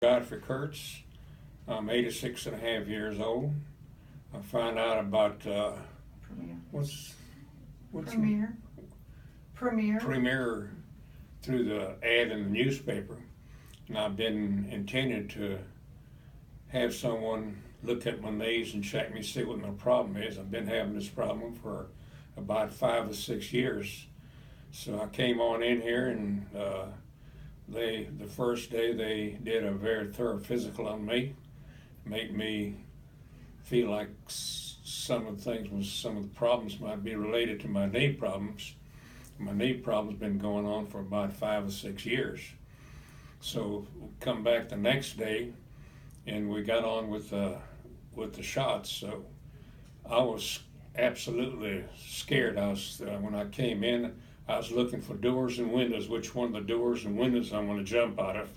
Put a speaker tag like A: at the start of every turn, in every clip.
A: Godfrey. I'm 86 and a half years old. I found out about
B: Premier.
A: what's
B: Premier. Premier.
A: Premier through the ad in the newspaper, and I've been intending to have someone look at my knees and check me, see what my problem is. I've been having this problem for about 5 or 6 years. So I came on in here, and the first day they did a very thorough physical on me, made me feel like some of the problems might be related to my knee problems. My knee problem's been going on for about 5 or 6 years. So we come back the next day, and we got on with the shots. So I was absolutely scared. When I came in, I was looking for doors and windows, which one of the doors and windows I'm going to jump out of.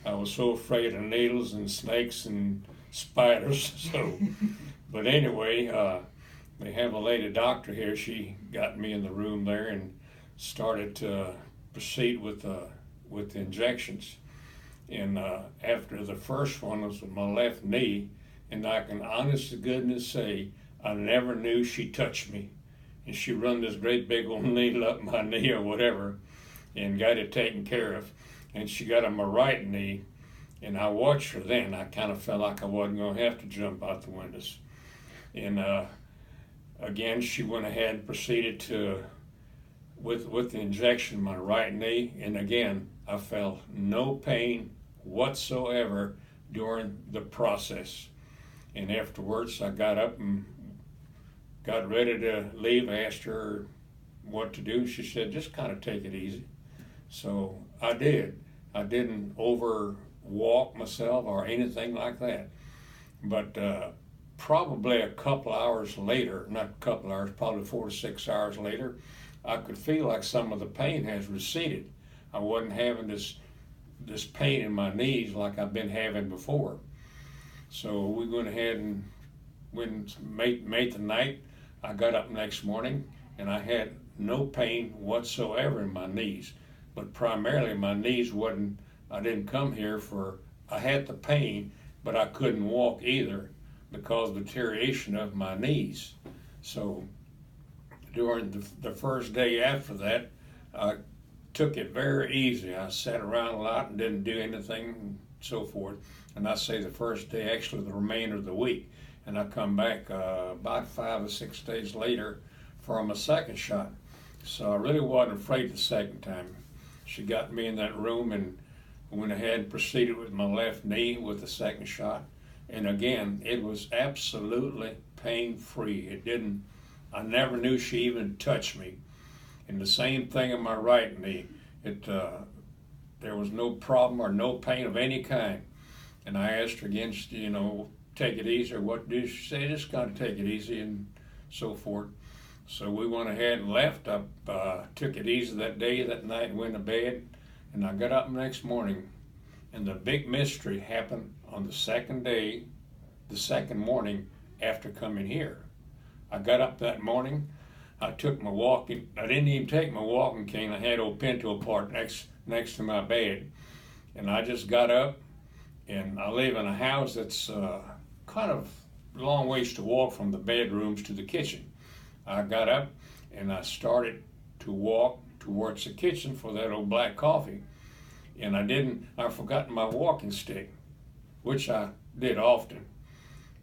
A: I was so afraid of needles and snakes and spiders. So, but anyway, they have a lady doctor here. She got me in the room there and started to proceed with the injections. And after the first one was with my left knee, and I can honest to goodness say I never knew she touched me. And she run this great big old needle up my knee or whatever and got it taken care of. And she got on my right knee, and I watched her then. I kind of felt like I wasn't going to have to jump out the windows. And again, she went ahead and proceeded with the injection in my right knee. And again, I felt no pain whatsoever during the process. And afterwards, I got up and got ready to leave. I asked her what to do. She said, just kind of take it easy. So I did. I didn't overwalk myself or anything like that. But probably a couple hours later, not a couple hours, probably 4 to 6 hours later, I could feel like some of the pain has receded. I wasn't having this pain in my knees like I've been having before. So we went ahead and made the night. I got up next morning, and I had no pain whatsoever in my knees. But primarily my knees I didn't come here I had the pain, but I couldn't walk either because of the deterioration of my knees. So during the first day after that, I took it very easy. I sat around a lot and didn't do anything and so forth. And I say the first day, actually the remainder of the week. And I come back about 5 or 6 days later for my second shot. So I really wasn't afraid the second time. She got me in that room and went ahead and proceeded with my left knee with the second shot. And again, it was absolutely pain-free. I never knew she even touched me. And the same thing in my right knee. There was no problem or no pain of any kind. And I asked her again, take it easy, or what do she say? Just kind of take it easy and so forth. So we went ahead and left. I took it easy that day, that night, and went to bed. And I got up the next morning, and the big mystery happened on the second morning after coming here. I got up that morning. I took my walking. I didn't even take my walking cane. I had old Pinto parked next to my bed, and I just got up. And I live in a house that's kind of a long ways to walk from the bedrooms to the kitchen. I got up and I started to walk towards the kitchen for that old black coffee. And I forgot my walking stick, which I did often.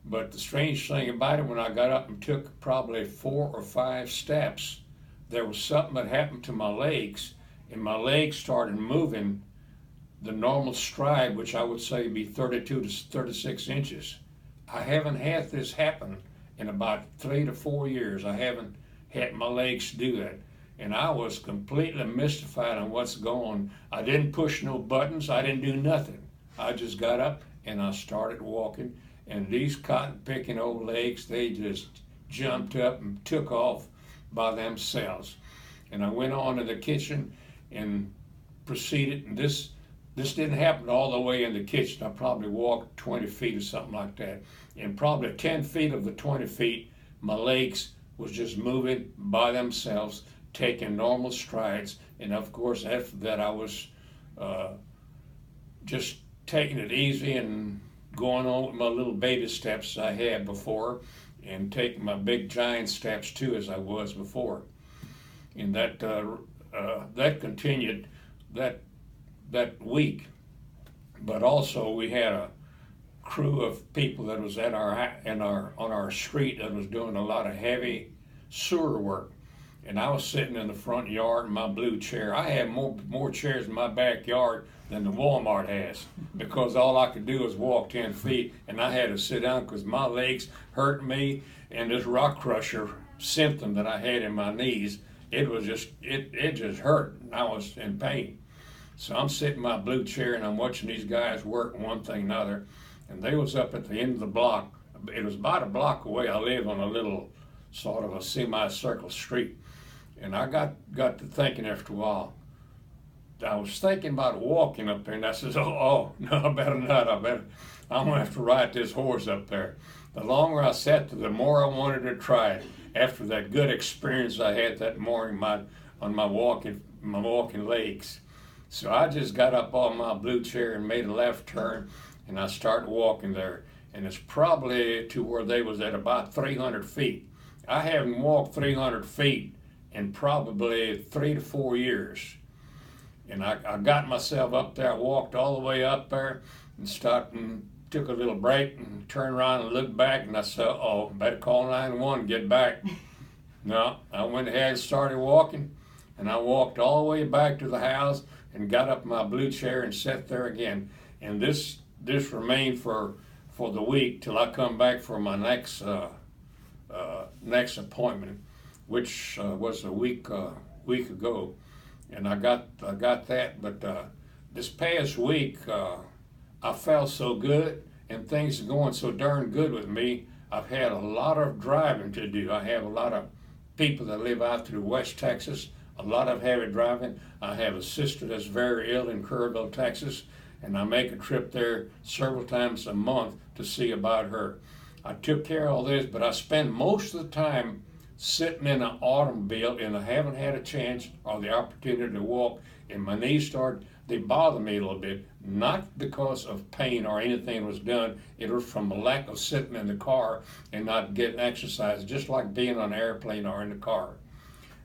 A: But the strange thing about it, when I got up and took probably 4 or 5 steps, there was something that happened to my legs, and my legs started moving the normal stride, which I would say be 32 to 36 inches. I haven't had this happen in about 3 to 4 years. I haven't had my legs do that. And I was completely mystified on what's going on. I didn't push no buttons. I didn't do nothing. I just got up and I started walking. And these cotton-picking old legs, they just jumped up and took off by themselves. And I went on to the kitchen and proceeded, and this didn't happen all the way in the kitchen. I probably walked 20 feet or something like that. And probably 10 feet of the 20 feet, my legs was just moving by themselves, taking normal strides. And of course, after that, I was just taking it easy and going on with my little baby steps I had before, and taking my big giant steps too as I was before. And that continued that week. But also we had a crew of people that was on our street that was doing a lot of heavy sewer work. And I was sitting in the front yard in my blue chair. I had more chairs in my backyard than the Walmart has, because all I could do was walk 10 feet, and I had to sit down because my legs hurt me, and this rock crusher symptom that I had in my knees, it just hurt, and I was in pain. So I'm sitting in my blue chair and I'm watching these guys work one thing and another, and they was up at the end of the block. It was about a block away. I live on a little sort of a semicircle street. And I got to thinking after a while. I was thinking about walking up there, and I says, no, I better not. I'm gonna have to ride this horse up there. The longer I sat there, the more I wanted to try it. After that good experience I had that morning on my walking legs. So I just got up on my blue chair and made a left turn, and I started walking there. And it's probably to where they was at about 300 feet. I haven't walked 300 feet in probably 3 to 4 years. And I got myself up there, I walked all the way up there and stopped and took a little break and turned around and looked back, and I said, better call 911 and get back. No, I went ahead and started walking, and I walked all the way back to the house and got up in my blue chair and sat there again. And this remained for the week till I come back for my next appointment, which was a week ago, and I got that. But this past week, I felt so good, and things are going so darn good with me. I've had a lot of driving to do. I have a lot of people that live out through West Texas, a lot of heavy driving. I have a sister that's very ill in Kerrville, Texas, and I make a trip there several times a month to see about her. I took care of all this, but I spend most of the time sitting in an automobile, and I haven't had a chance or the opportunity to walk, and my knees they bother me a little bit, not because of pain or anything was done. It was from a lack of sitting in the car and not getting exercise, just like being on an airplane or in the car.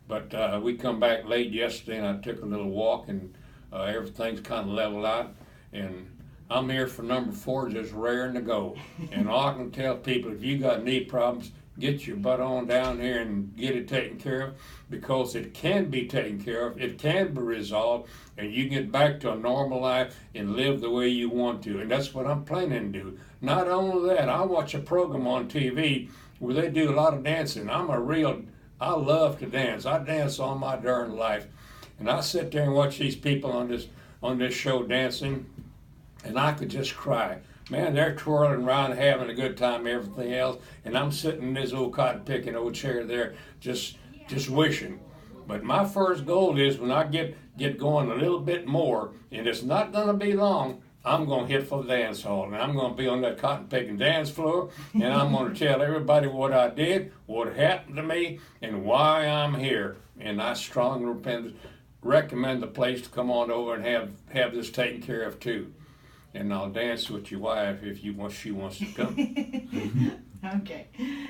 A: But we come back late yesterday, and I took a little walk, and everything's kind of leveled out, and I'm here for number 4, just raring to go. And all I can tell people, if you got knee problems, get your butt on down here and get it taken care of, because it can be taken care of, it can be resolved, and you get back to a normal life and live the way you want to. And that's what I'm planning to do. Not only that, I watch a program on TV where they do a lot of dancing. I love to dance. I dance all my darn life. And I sit there and watch these people on this show dancing, and I could just cry. Man, they're twirling around, having a good time, everything else, and I'm sitting in this old cotton-picking old chair there, just wishing. But my first goal is, when I get going a little bit more, and it's not going to be long, I'm going to hit for the dance hall, and I'm going to be on that cotton-picking dance floor, and I'm going to tell everybody what I did, what happened to me, and why I'm here. And I strongly recommend the place to come on over and have this taken care of too. And I'll dance with your wife if she wants to come.
B: Okay.